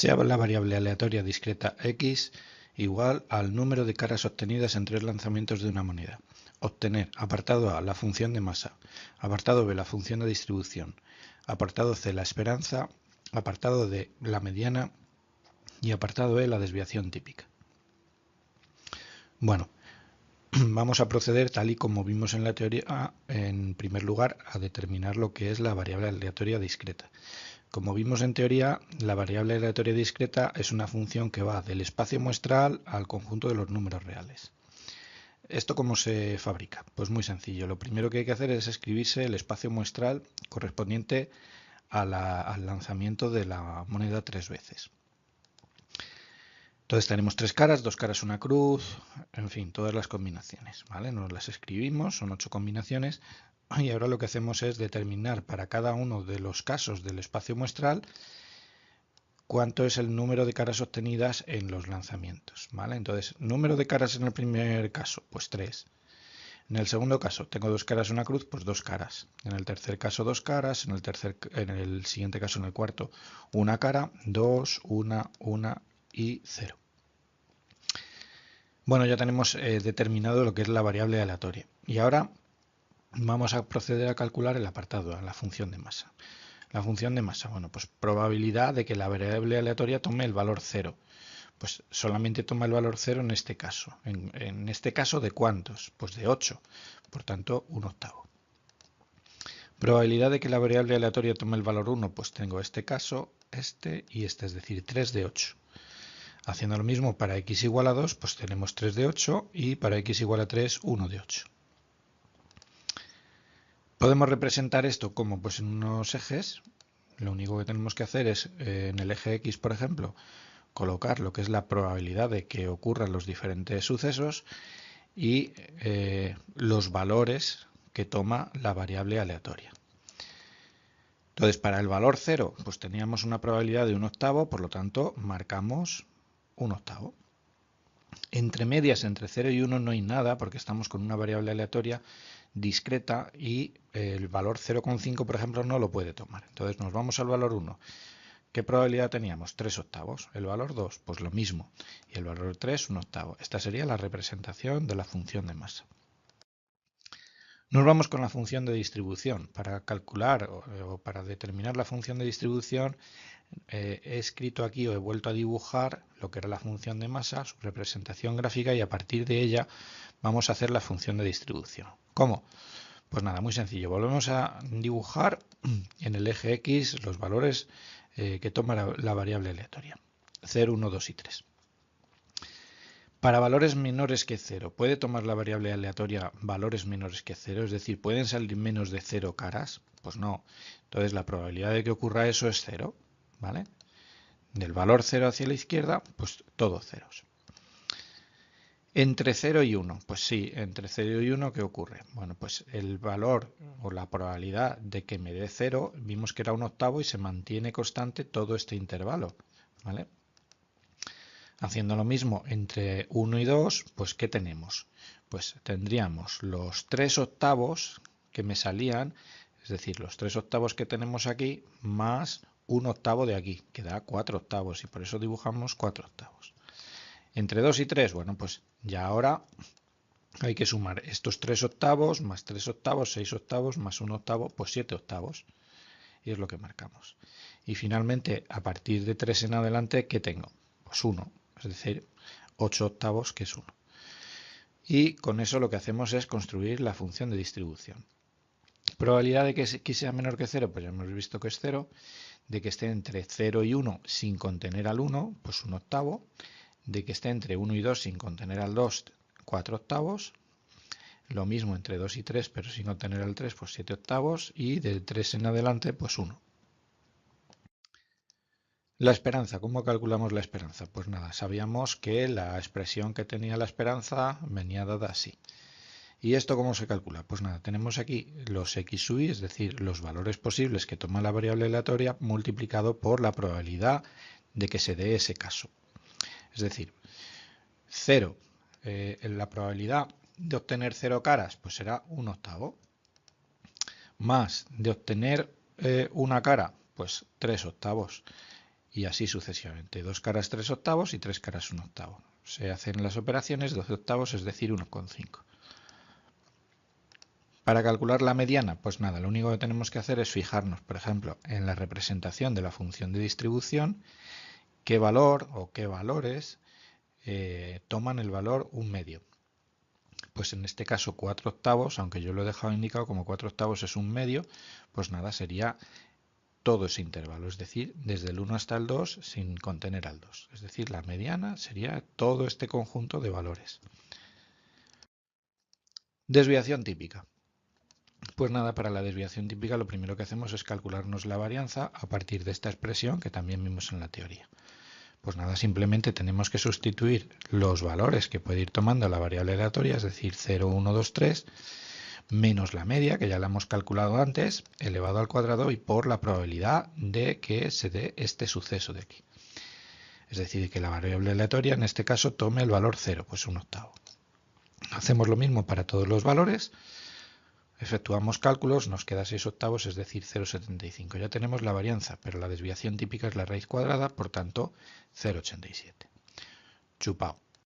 sea la variable aleatoria discreta x igual al número de caras obtenidas en 3 lanzamientos de una moneda. Obtener, apartado A, la función de masa, apartado B, la función de distribución, apartado C, la esperanza, apartado D, la mediana y apartado E, la desviación típica. Bueno, vamos a proceder tal y como vimos en la teoría, en primer lugar, a determinar lo que es la variable aleatoria discreta. Como vimos en teoría, la variable aleatoria discreta es una función que va del espacio muestral al conjunto de los números reales. ¿Esto cómo se fabrica? Pues muy sencillo. Lo primero que hay que hacer es escribirse el espacio muestral correspondiente al lanzamiento de la moneda 3 veces. Entonces tenemos 3 caras, 2 caras, una cruz, en fin, todas las combinaciones, ¿vale? Nos las escribimos, son 8 combinaciones, y ahora lo que hacemos es determinar para cada uno de los casos del espacio muestral cuánto es el número de caras obtenidas en los lanzamientos, ¿vale? Entonces, número de caras en el primer caso, pues 3. En el segundo caso, tengo 2 caras, una cruz, pues 2 caras. En el tercer caso, 2 caras. En el siguiente caso, en el cuarto, una cara, 2, 1 y 0. Bueno, ya tenemos determinado lo que es la variable aleatoria. Y ahora vamos a proceder a calcular el apartado A, la función de masa. La función de masa, bueno, pues probabilidad de que la variable aleatoria tome el valor 0. Pues solamente toma el valor 0 en este caso. En este caso, ¿de cuántos? Pues de 8. Por tanto, 1/8. Probabilidad de que la variable aleatoria tome el valor 1, pues tengo este caso, este y este, es decir, 3 de 8. Haciendo lo mismo para x igual a 2, pues tenemos 3 de 8 y para x igual a 3, 1 de 8. Podemos representar esto como pues en unos ejes. Lo único que tenemos que hacer es, en el eje x, por ejemplo, colocar lo que es la probabilidad de que ocurran los diferentes sucesos y los valores que toma la variable aleatoria. Entonces, para el valor 0, pues teníamos una probabilidad de 1/8, por lo tanto, marcamos 1/8. Entre medias, entre 0 y 1 no hay nada, porque estamos con una variable aleatoria discreta y el valor 0,5, por ejemplo, no lo puede tomar. Entonces, nos vamos al valor 1. ¿Qué probabilidad teníamos? 3/8. El valor 2, pues lo mismo. Y el valor 3, 1/8. Esta sería la representación de la función de masa. Nos vamos con la función de distribución. Para calcular o para determinar la función de distribución, he escrito aquí o he vuelto a dibujar lo que era la función de masa, su representación gráfica, y a partir de ella vamos a hacer la función de distribución. ¿Cómo? Pues nada, muy sencillo. Volvemos a dibujar en el eje X los valores que toma la variable aleatoria. 0, 1, 2 y 3. Para valores menores que 0, ¿puede tomar la variable aleatoria valores menores que 0? Es decir, ¿pueden salir menos de 0 caras? Pues no. Entonces la probabilidad de que ocurra eso es 0, ¿vale? Del valor 0 hacia la izquierda, pues todos ceros. Entre 0 y 1, pues sí, entre 0 y 1, ¿qué ocurre? Bueno, pues el valor o la probabilidad de que me dé 0, vimos que era 1/8 y se mantiene constante todo este intervalo, ¿vale? Haciendo lo mismo entre 1 y 2, pues ¿qué tenemos? Pues tendríamos los 3/8 que me salían, es decir, los 3/8 que tenemos aquí, más 1/8 de aquí, que da 4/8, y por eso dibujamos 4/8. Entre 2 y 3, bueno, pues ya ahora hay que sumar estos 3/8, más 3/8, 6/8, más 1/8, pues 7/8. Y es lo que marcamos. Y finalmente, a partir de 3 en adelante, ¿qué tengo? Pues 1. Es decir, 8/8, que es 1. Y con eso lo que hacemos es construir la función de distribución. Probabilidad de que x sea menor que 0, pues ya hemos visto que es 0. De que esté entre 0 y 1 sin contener al 1, pues 1/8. De que esté entre 1 y 2 sin contener al 2, 4/8. Lo mismo entre 2 y 3, pero sin contener al 3, pues 7/8. Y de 3 en adelante, pues 1. La esperanza, ¿cómo calculamos la esperanza? Pues nada, sabíamos que la expresión que tenía la esperanza venía dada así. ¿Y esto cómo se calcula? Pues nada, tenemos aquí los x sub i, es decir, los valores posibles que toma la variable aleatoria multiplicado por la probabilidad de que se dé ese caso. Es decir, 0, la probabilidad de obtener 0 caras, pues será 1/8, más de obtener una cara, pues 3/8. y así sucesivamente. 2 caras 3 octavos y 3 caras 1 octavo. Se hacen las operaciones 12 octavos, es decir, 1,5. Para calcular la mediana, pues nada, lo único que tenemos que hacer es fijarnos, por ejemplo, en la representación de la función de distribución, qué valor o qué valores toman el valor 1/2. Pues en este caso 4 octavos, aunque yo lo he dejado indicado como 4 octavos es 1/2, pues nada, sería todo ese intervalo, es decir, desde el 1 hasta el 2 sin contener al 2. Es decir, la mediana sería todo este conjunto de valores. Desviación típica. Pues nada, para la desviación típica lo primero que hacemos es calcularnos la varianza a partir de esta expresión que también vimos en la teoría. Pues nada, simplemente tenemos que sustituir los valores que puede ir tomando la variable aleatoria, es decir, 0, 1, 2, 3, menos la media, que ya la hemos calculado antes, elevado al cuadrado y por la probabilidad de que se dé este suceso de aquí. Es decir, que la variable aleatoria en este caso tome el valor 0, pues 1 octavo. Hacemos lo mismo para todos los valores. Efectuamos cálculos, nos queda 6 octavos, es decir, 0,75. Ya tenemos la varianza, pero la desviación típica es la raíz cuadrada, por tanto, 0,87. Chupao.